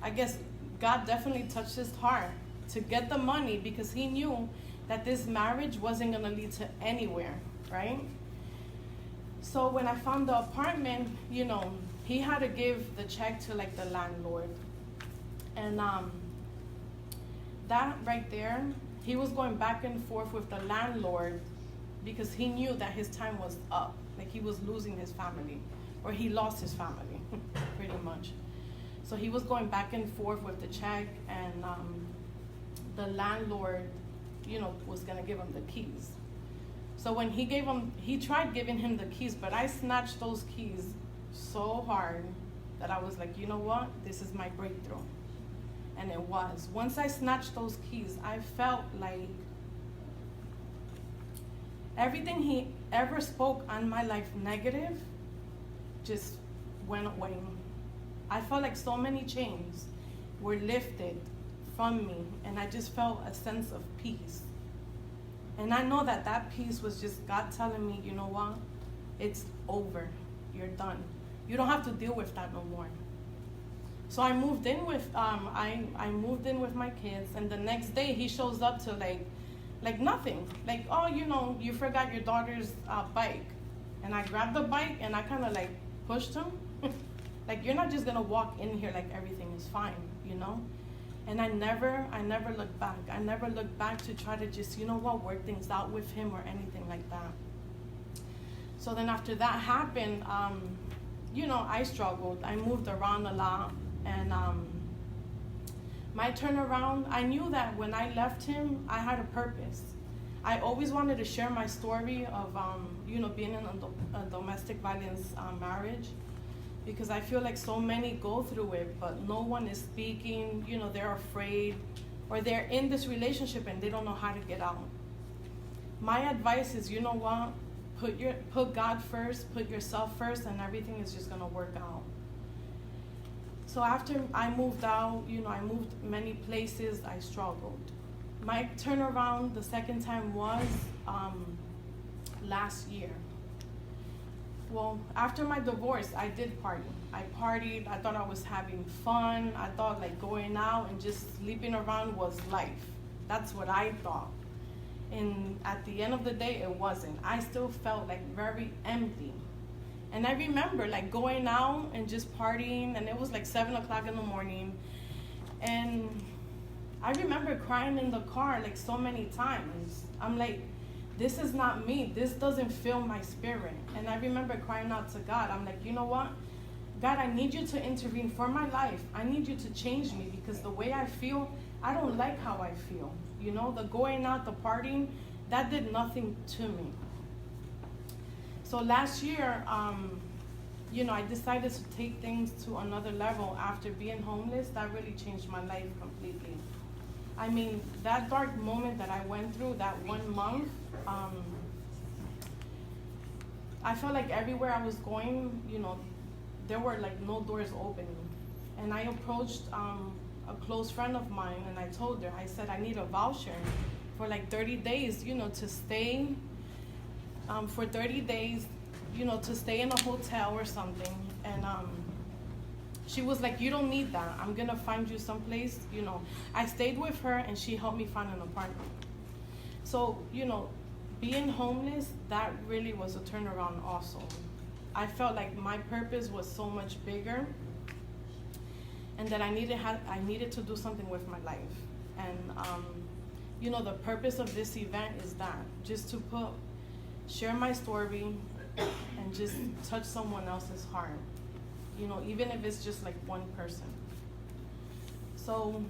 I guess God definitely touched his heart to get the money because he knew that this marriage wasn't going to lead to anywhere, right? So when I found the apartment, he had to give the check to like the landlord. And that right there, he was going back and forth with the landlord because he knew that his time was up. Like he was losing his family, or he lost his family, pretty much. So he was going back and forth with the check, and the landlord, was gonna give him the keys. So when he tried giving him the keys, but I snatched those keys so hard that I was like, you know what? This is my breakthrough. And it was. Once I snatched those keys, I felt like everything he ever spoke on my life negative just went away. I felt like so many chains were lifted from me, and I just felt a sense of peace. And I know that peace was just God telling me, you know what? It's over. You're done. You don't have to deal with that no more. So I moved in with I moved in with my kids, and the next day he shows up to like nothing. Like, oh, you forgot your daughter's bike. And I grabbed the bike and I kind of like pushed him. Like, you're not just gonna walk in here like everything is fine, And I never looked back. I never looked back to try to just, work things out with him or anything like that. So then after that happened, I struggled. I moved around a lot. And my turnaround, I knew that when I left him, I had a purpose. I always wanted to share my story of, being in a domestic violence marriage, because I feel like so many go through it, but no one is speaking. They're afraid, or they're in this relationship and they don't know how to get out. My advice is, put God first, put yourself first, and everything is just gonna work out. So after I moved out, I moved many places, I struggled. My turnaround the second time was last year. Well, after my divorce, I did party. I partied, I thought I was having fun. I thought like going out and just sleeping around was life. That's what I thought. And at the end of the day, it wasn't. I still felt like very empty. And I remember like going out and just partying, and it was like 7 o'clock in the morning. And I remember crying in the car like so many times. I'm like, this is not me. This doesn't fill my spirit. And I remember crying out to God. I'm like, you know what? God, I need you to intervene for my life. I need you to change me, because the way I feel, I don't like how I feel. The going out, the partying, that did nothing to me. So last year, I decided to take things to another level after being homeless. That really changed my life completely. I mean, that dark moment that I went through, that 1 month, I felt like everywhere I was going, there were like no doors opening. And I approached a close friend of mine, and I told her, I said, I need a voucher for like 30 days, to stay, for 30 days, to stay in a hotel or something. And she was like, you don't need that. I'm gonna find you someplace, I stayed with her, and she helped me find an apartment. So, being homeless, that really was a turnaround also. I felt like my purpose was so much bigger, and that I needed to do something with my life. And the purpose of this event is that, just to share my story and just touch someone else's heart, even if it's just like one person. So